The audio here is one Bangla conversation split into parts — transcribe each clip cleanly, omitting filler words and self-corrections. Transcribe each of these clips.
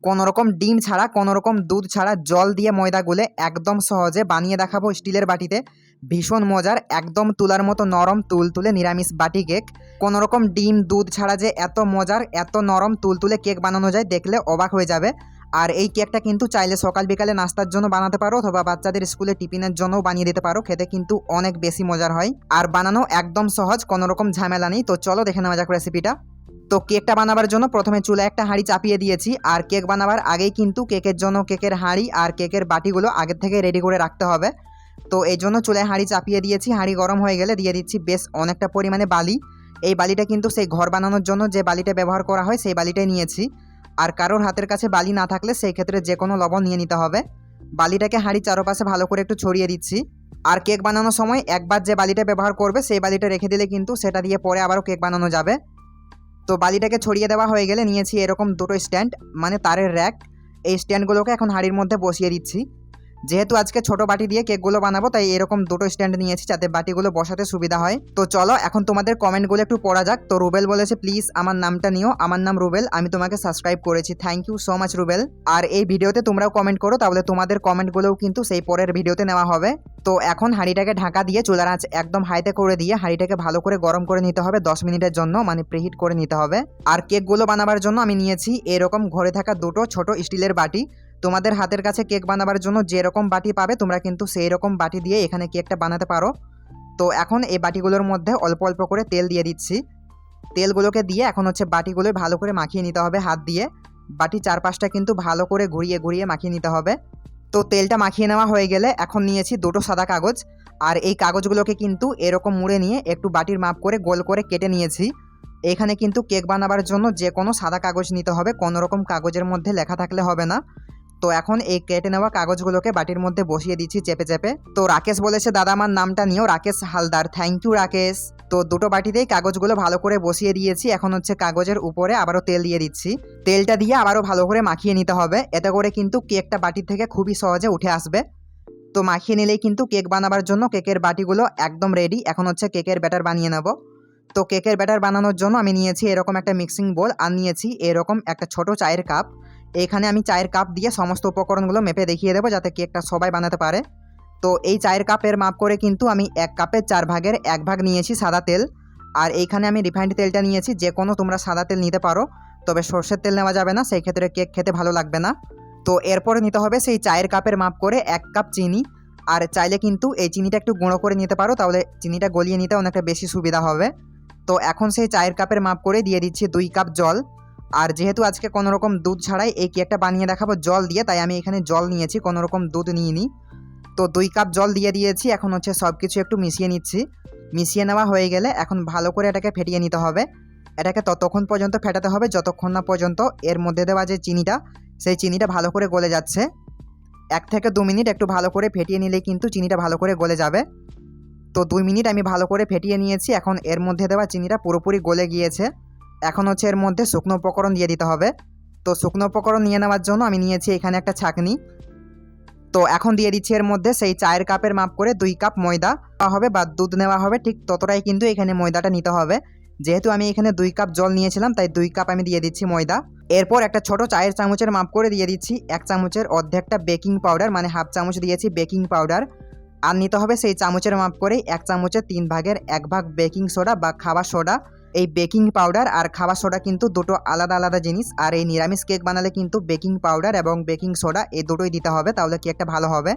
কোনোরকম ডিম ছাড়া, কোনোরকম দুধ ছাড়া জল দিয়ে ময়দা গুলে একদম সহজে বানিয়ে দেখাবো স্টিলের বাটিতে। ভীষণ মজার, একদম তুলার মতো নরম তুলতুলে নিরামিষ বাটি কেক। কোনোরকম ডিম দুধ ছাড়া যে এত মজার, এত নরম তুলতুলে কেক বানানো যায়, দেখলে অবাক হয়ে যাবে। আর এই কেকটা কিন্তু চাইলে সকাল বিকালে নাস্তার জন্য বানাতে পারো, অথবা বাচ্চাদের স্কুলে টিফিনের জন্যও বানিয়ে দিতে পারো। খেতে কিন্তু অনেক বেশি মজার হয়, আর বানানো একদম সহজ, কোনোরকম ঝামেলা নেই। তো চলো দেখে নেওয়া যাক রেসিপিটা। তো কেকটা বানাবার জন্য প্রথমে চুলায় একটা হাঁড়ি চাপিয়ে দিয়েছি। আর কেক বানাবার আগেই কিন্তু কেকের জন্য কেকের হাঁড়ি আর কেকের বাটিগুলো আগের থেকে রেডি করে রাখতে হবে। তো এই জন্য চুলায় হাঁড়ি চাপিয়ে দিয়েছি। হাঁড়ি গরম হয়ে গেলে দিয়ে দিচ্ছি বেশ অনেকটা পরিমাণে বালি। এই বালিটা কিন্তু সেই ঘর বানানোর জন্য যে বালিটা ব্যবহার করা হয় সেই বালিটাই নিয়েছি। আর কারোর হাতের কাছে বালি না থাকলে সেই ক্ষেত্রে যে কোনো লবণ নিয়ে নিতে হবে। বালিটাকে হাঁড়ি চারপাশে ভালো করে একটু ছড়িয়ে দিচ্ছি। আর কেক বানানোর সময় একবার যে বালিটা ব্যবহার করবে সেই বালিটা রেখে দিলে কিন্তু সেটা দিয়ে পরে আবারও কেক বানানো যাবে। তো বালিটাকে ছড়িয়ে দেওয়া হয়ে গেলে নিয়েছি এরকম দুটো স্ট্যান্ড, মানে তারের র্যাক। এই স্ট্যান্ডগুলোকে এখন হাঁড়ির মধ্যে বসিয়ে দিচ্ছি। যেহেতু আজকে ছোট বাটি দিয়ে কেকগুলো বানাবো, তাই এরকম দুটো স্ট্যান্ড নিয়েছি যাতে বাটিগুলো বসাতে সুবিধা হয়। তো চলো এখন তোমাদের কমেন্টগুলো একটু পড়া যাক। তো রুবেল বলেছে, প্লিজ আমার নামটা নিও, আমার নাম রুবেল, আমি তোমাকে সাবস্ক্রাইব করেছি, thank you so much Rubel. আর এই ভিডিওতে তোমরাও কমেন্ট করো, তাহলে তোমাদের কমেন্টগুলোও কিন্তু সেই পরের ভিডিওতে নেওয়া হবে। তো এখন হাঁড়িটাকে ঢাকা দিয়ে চুলার আঁচ একদম হাইতে করে দিয়ে হাঁড়িটাকে ভালো করে গরম করে নিতে হবে 10 মিনিটের জন্য, মানে প্রিহিট করে নিতে হবে। আর কেকগুলো বানাবার জন্য আমি নিয়েছি এরকম ঘরে থাকা দুটো ছোট স্টিলের বাটি। তোমাদের হাতের কাছে কেক বানাবার জন্য যেরকম বাটি পাবে তোমরা কিন্তু সেই রকম বাটি দিয়ে এখানে কেকটা বানাতে পারো। তো এখন এই বাটিগুলোর মধ্যে অল্প অল্প করে তেল দিয়ে দিচ্ছি। তেলগুলোকে দিয়ে এখন বাটিগুলো ভালো করে মাখিয়ে নিতে হবে হাত দিয়ে। বাটি চারপাশটা কিন্তু ভালো করে ঘুরিয়ে ঘুরিয়ে মাখিয়ে নিতে হবে। তো তেলটা মাখিয়ে নেওয়া হয়ে গেলে এখন নিয়েছি দুটো সাদা কাগজ। আর এই কাগজগুলোকে কিন্তু এরকম মুড়ে নিয়ে একটু বাটির মাপ করে গোল করে কেটে নিয়েছি। এখানে কিন্তু কেক বানাবার জন্য যে কোনো সাদা কাগজ নিতে হবে, কোনো রকম কাগজের মধ্যে লেখা থাকলে হবে না। তো এখন এই কেটে নেওয়া কাগজগুলোকে বাটির মধ্যে বসিয়ে দিচ্ছি চেপে চেপে। তো রাকেশ বলেছে, দাদা আমার নামটা নিও, রাকেশ হালদার, থ্যাংক ইউ রাকেশ। তো দুটো বাটিতেই কাগজগুলো ভালো করে বসিয়ে দিয়েছি। এখন কাগজের উপরে আবারও তেল দিয়ে দিচ্ছি। তেলটা দিয়ে আবারও ভালো করে মাখিয়ে নিতে হবে, এতে করে কিন্তু কেকটা বাটির থেকে খুবই সহজে উঠে আসবে। তো মাখিয়ে নিলেই কিন্তু কেক বানাবার জন্য কেকের বাটিগুলো একদম রেডি। এখন কেকের ব্যাটার বানিয়ে নেব। তো কেকের ব্যাটার বানানোর জন্য আমি নিয়েছি এরকম একটা মিক্সিং বোল, আর নিয়েছি এরকম একটা ছোট চায়ের কাপ। এখানে আমি চায়ের কাপ দিয়ে সমস্ত উপকরণগুলো মেপে দেখিয়ে দেবো যাতে কেকটা সবাই বানাতে পারে। তো এই চায়ের কাপের মাপ করে কিন্তু আমি 1 কাপের 4 ভাগের 1 ভাগ নিয়েছি সাদা তেল। আর এইখানে আমি রিফাইন্ড তেলটা নিয়েছি, যে কোনো তোমরা সাদা তেল নিতে পারো, তবে সর্ষের তেল নেওয়া যাবে না, সেই ক্ষেত্রে কেক খেতে ভালো লাগবে না। তো এরপরে নিতে হবে সেই চায়ের কাপের মাপ করে 1 কাপ চিনি। আর চাইলে কিন্তু এই চিনিটা একটু গুঁড়ো করে নিতে পারো, তাহলে চিনিটা গলিয়ে নিতে অনেকটা বেশি সুবিধা হবে। তো এখন সেই চায়ের কাপের মাপ করে দিয়ে দিচ্ছি 2 কাপ জল। আর যেহেতু আজকে কোনো রকম দুধ ছাড়াই এই কেকটা বানিয়ে দেখাবো জল দিয়ে, তাই আমি এখানে জল নিয়েছি, কোনো রকম দুধ নিইনি। তো 2 কাপ জল দিয়ে দিয়েছি। এখন সব কিছু একটু মিশিয়ে নিচ্ছি। মিশিয়ে নেওয়া হয়ে গেলে এখন ভালো করে এটাকে ফেটিয়ে নিতে হবে। এটাকে ততক্ষণ পর্যন্ত ফেটাতে হবে যতক্ষণ না পর্যন্ত এর মধ্যে দেওয়া যে চিনিটা, সেই চিনিটা ভালো করে গলে যাচ্ছে। 1 থেকে 2 মিনিট একটু ভালো করে ফেটিয়ে নিলেই কিন্তু চিনিটা ভালো করে গলে যাবে। তো 2 মিনিট আমি ভালো করে ফেটিয়ে নিয়েছি। এখন এর মধ্যে দেওয়া চিনিটা পুরোপুরি গলে গিয়েছে। এখন এর মধ্যে শুকনো উপকরণ দিয়ে দিতে হবে। তো শুকনো উপকরণ নিয়ে নেওয়ার জন্য আমি নিয়েছি এখানে একটা ছাঁকনি। তো এখন দিয়ে দিচ্ছি এর মধ্যে সেই চায়ের কাপের মাপ করে 2 কাপ ময়দা নেওয়া হবে বা দুধ নেওয়া হবে, ঠিক ততটাই কিন্তু এখানে ময়দাটা নিতে হবে। যেহেতু আমি এখানে 2 কাপ জল নিয়েছিলাম, তাই 2 কাপ আমি দিয়ে দিচ্ছি ময়দা। এরপর একটা ছোট চায়ের চামচের মাপ করে দিয়ে দিচ্ছি 1 চামচের অর্ধেকটা বেকিং পাউডার, মানে হাফ চামচ দিয়েছি বেকিং পাউডার। আর নিতে হবে সেই চামচের মাপ করে 1 চামচের 3 ভাগের 1 ভাগ বেকিং সোডা বা খাবার সোডা। এই বেকিং পাউডার আর খাবার সোডা কিন্তু দুটো আলাদা আলাদা জিনিস। আর এই নিরামিষ কেক বানালে কিন্তু বেকিং পাউডার এবং বেকিং সোডা এই দুটোই দিতে হবে, তাহলে কেকটা ভালো হবে।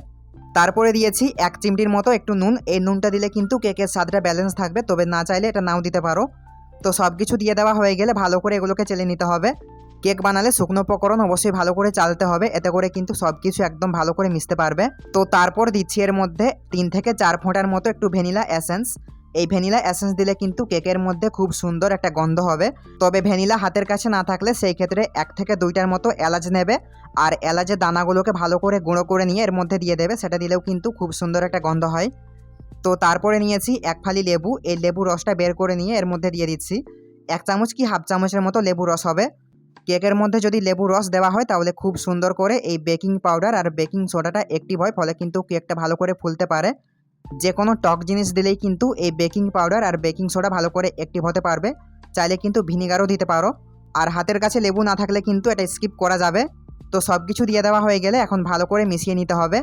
তারপরে দিয়েছি 1 চিমটির মতো একটু নুন। এই নুনটা দিলে কিন্তু কেকের স্বাদটা ব্যালেন্স থাকবে, তবে না চাইলে এটা নাও দিতে পারো। তো সব কিছু দিয়ে দেওয়া হয়ে গেলে ভালো করে এগুলোকে চেলে নিতে হবে। কেক বানালে শুকনো উপকরণ অবশ্যই ভালো করে চালতে হবে, এতে করে কিন্তু সব কিছু একদম ভালো করে মিশতে পারবে। তো তারপর দিচ্ছি এর মধ্যে 3 থেকে 4 ফোঁটার মতো একটু ভ্যানিলা এসেন্স। এই ভ্যানিলা এসেন্স দিলে কিন্তু কেকের মধ্যে খুব সুন্দর একটা গন্ধ হবে। তবে ভ্যানিলা হাতের কাছে না থাকলে সেই ক্ষেত্রে 1 থেকে 2টার মতো এলাচ নেবে। আর এলাচের দানাগুলোকে ভালো করে গুঁড়ো করে নিয়ে এর মধ্যে দিয়ে দেবে, সেটা দিলেও কিন্তু খুব সুন্দর একটা গন্ধ হয়। তো তারপরে নিয়েছি 1 ফালি লেবু। এই লেবু রসটা বের করে নিয়ে এর মধ্যে দিয়ে দিচ্ছি। 1 চামচ কি হাফ চামচের মতো লেবু রস হবে। কেকের মধ্যে যদি লেবু রস দেওয়া হয় তাহলে খুব সুন্দর করে এই বেকিং পাউডার আর বেকিং সোডাটা অ্যাক্টিভ হয়, ফলে কিন্তু কেকটা ভালো করে ফুলতে পারে। যে কোনো টক জিনিস দিলেই কিন্তু এই বেকিং পাউডার আর বেকিং সোডা ভালো করে অ্যাক্টিভ হতে পারবে। চাইলে কিন্তু ভিনিগারও দিতে পারো। আর হাতের কাছে লেবু না থাকলে কিন্তু এটা স্কিপ করা যাবে। তো সব কিছু দিয়ে দেওয়া হয়ে গেলে এখন ভালো করে মিশিয়ে নিতে হবে।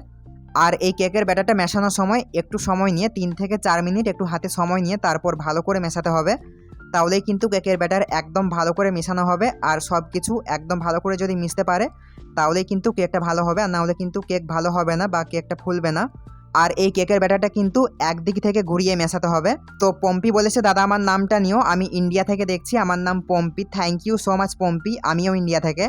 আর এই কেকের ব্যাটারটা মেশানোর সময় একটু সময় নিয়ে 3 থেকে 4 মিনিট একটু হাতে সময় নিয়ে তারপর ভালো করে মেশাতে হবে। তাহলেই কিন্তু কেকের ব্যাটার একদম ভালো করে মেশানো হবে। আর সব কিছু একদম ভালো করে যদি মিশতে পারে তাহলেই কিন্তু কেকটা ভালো হবে, আর নাহলে কিন্তু কেক ভালো হবে না বা কেকটা ফুলবে না। আর এই কেকের ব্যাটারটা কিন্তু একদিক থেকে ঘুরিয়ে মেশাতে হবে। তো পম্পি বলেছে, দাদা আমার নামটা নিও, আমি ইন্ডিয়া থেকে দেখছি, আমার নাম Pompi, thank you so much Pompi, আমিও ইন্ডিয়া থেকে।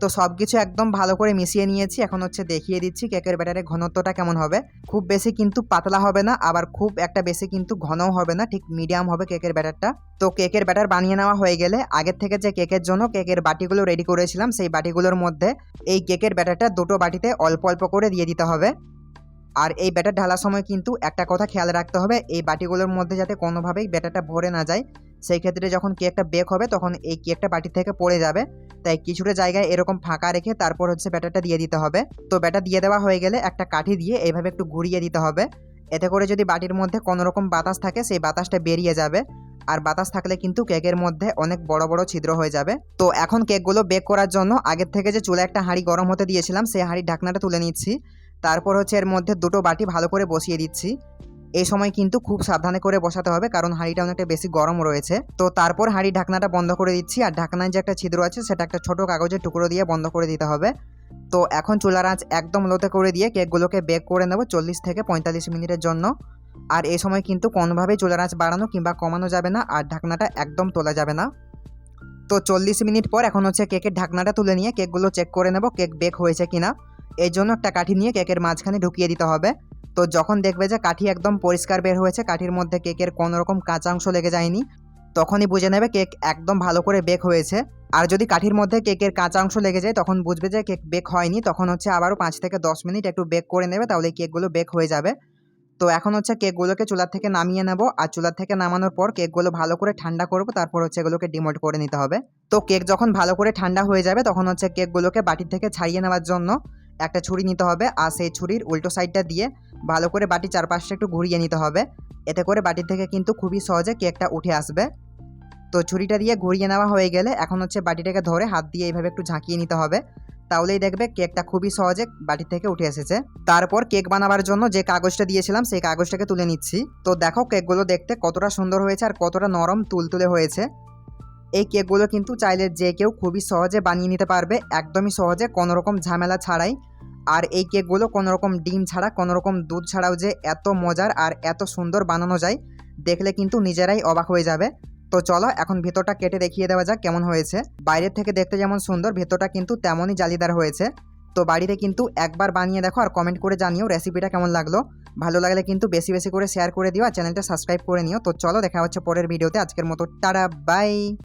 তো সব কিছু একদম ভালো করে মিশিয়ে নিয়েছি। এখন হচ্ছে দেখিয়ে দিচ্ছি কেকের ব্যাটারের ঘনত্বটা কেমন হবে। খুব বেশি কিন্তু পাতলা হবে না, আবার খুব একটা বেশি কিন্তু ঘনও হবে না, ঠিক মিডিয়াম হবে কেকের ব্যাটারটা। তো কেকের ব্যাটার বানিয়ে নেওয়া হয়ে গেলে আগের থেকে যে কেকের জন্য কেকের বাটিগুলো রেডি করেছিলাম সেই বাটিগুলোর মধ্যে এই কেকের ব্যাটারটা দুটো বাটিতে অল্প অল্প করে দিয়ে দিতে হবে। আর এই ব্যাটার ঢালার সময় কিন্তু একটা কথা খেয়াল রাখতে হবে, এই বাটিগুলোর মধ্যে যাতে কোনোভাবেই ব্যাটারটা ভরে না যায়। সেই ক্ষেত্রে যখন কেকটা বেক হবে তখন এই কেকটা বাটি থেকে পড়ে যাবে, তাই কিছুটা জায়গায় এরকম ফাঁকা রেখে তারপর হচ্ছে ব্যাটারটা দিয়ে দিতে হবে। তো ব্যাটার দিয়ে দেওয়া হয়ে গেলে একটা কাঠি দিয়ে এইভাবে একটু ঘুরিয়ে দিতে হবে। এতে করে যদি বাটির মধ্যে কোনো রকম বাতাস থাকে সেই বাতাসটা বেরিয়ে যাবে, আর বাতাস থাকলে কিন্তু কেকের মধ্যে অনেক বড় বড় ছিদ্র হয়ে যাবে। তো এখন কেকগুলো বেক করার জন্য আগের থেকে যে চুলে একটা হাঁড়ি গরম হতে দিয়েছিলাম সেই হাঁড়ির ঢাকনাটা তুলে নিচ্ছি। তারপর হচ্ছে এর মধ্যে দুটো বাটি ভালো করে বসিয়ে দিচ্ছি। এই সময় কিন্তু খুব সাবধানে করে বসাতে হবে, কারণ হাঁড়িটা অনেকটা বেশি গরম রয়েছে। তো তারপর হাঁড়ির ঢাকনাটা বন্ধ করে দিচ্ছি, আর ঢাকনায় যে একটা ছিদ্র আছে সেটা একটা ছোট কাগজের টুকরো দিয়ে বন্ধ করে দিতে হবে। তো এখন চুলার আঁচ একদম লোতে করে দিয়ে কেকগুলোকে বেক করে নেব 40 থেকে 45 মিনিটের জন্য। আর এই সময় কিন্তু কোনোভাবেই চুলার আঁচ বাড়ানো কিংবা কমানো যাবে না, আর ঢাকনাটা একদম তোলা যাবে না। তো 40 মিনিট পর এখন হচ্ছে কেকের ঢাকনাটা তুলে নিয়ে কেকগুলো চেক করে নেব কেক বেক হয়েছে কিনা। এই জন্য একটা কাঠি নিয়ে কেকের মাঝখানে ঢুকিয়ে দিতে হবে। তো যখন দেখবে যে কাঠি একদম পরিষ্কার বের হয়েছে, কাঠির মধ্যে কেকের কোনো রকম কাঁচা অংশ লেগে যায়নি, তখনই বুঝে নেবে কেক একদম ভালো করে বেক হয়েছে। আর যদি কাঠির মধ্যে কেকের কাঁচা অংশ লেগে যায় তখন বুঝবে যে কেক বেক হয়নি, তখন হচ্ছে আবারও 5 থেকে 10 মিনিট একটু বেক করে নেবে, তাহলে কেকগুলো বেক হয়ে যাবে। তো এখন হচ্ছে কেকগুলোকে চুলার থেকে নামিয়ে নেব, আর চুলার থেকে নামানোর পর কেকগুলো ভালো করে ঠান্ডা করব, তারপর হচ্ছে এগুলোকে ডিমোল্ড করে নিতে হবে। তো কেক যখন ভালো করে ঠান্ডা হয়ে যাবে তখন হচ্ছে কেকগুলোকে বাটির থেকে ছাড়িয়ে নেওয়ার জন্য একটা ছুরি নিতে হবে, আর সেই ছুরির উল্টো সাইডটা দিয়ে ভালো করে বাটির চারপাশটা একটু ঘুরিয়ে নিতে হবে। এতে করে বাটির থেকে কিন্তু খুবই সহজে কেকটা উঠে আসবে। তো ছুরিটা দিয়ে ঘুরিয়ে নেওয়া হয়ে গেলে এখন হচ্ছে বাটিটাকে ধরে হাত দিয়ে এইভাবে একটু ঝাঁকিয়ে নিতে হবে, তাহলেই দেখবে কেকটা খুবই সহজে বাটি থেকে উঠে এসেছে। তারপর কেক বানাবার জন্য যে কাগজটা দিয়েছিলাম সেই কাগজটাকে তুলে নিচ্ছি। তো দেখো কেকগুলো দেখতে কতটা সুন্দর হয়েছে আর কতটা নরম তুলতুলে হয়েছে। এই কেকগুলো কিন্তু চাইলে যে কেউ খুবই সহজে বানিয়ে নিতে পারবে, একদমই সহজে, কোনো রকম ঝামেলা ছাড়াই। আর এই কেকগুলো কোনো রকম ডিম ছাড়া, কোনো রকম দুধ ছাড়াও যে এত মজার আর এত সুন্দর বানানো যায়, দেখলে কিন্তু নিজেরাই অবাক হয়ে যাবে। তো চলো এখন ভেতরটা কেটে দেখিয়ে দেওয়া যাক কেমন হয়েছে। বাইরের থেকে দেখতে যেমন সুন্দর, ভেতরটা কিন্তু তেমনই জালিদার হয়েছে। তো বাড়িতে কিন্তু একবার বানিয়ে দেখো আর কমেন্ট করে জানিও রেসিপিটা কেমন লাগলো। ভালো লাগলে কিন্তু বেশি বেশি করে শেয়ার করে দিও, আর চ্যানেলটা সাবস্ক্রাইব করে নিও। তো চলো দেখা হচ্ছে পরের ভিডিওতে। আজকের মতো টাটা, বাই।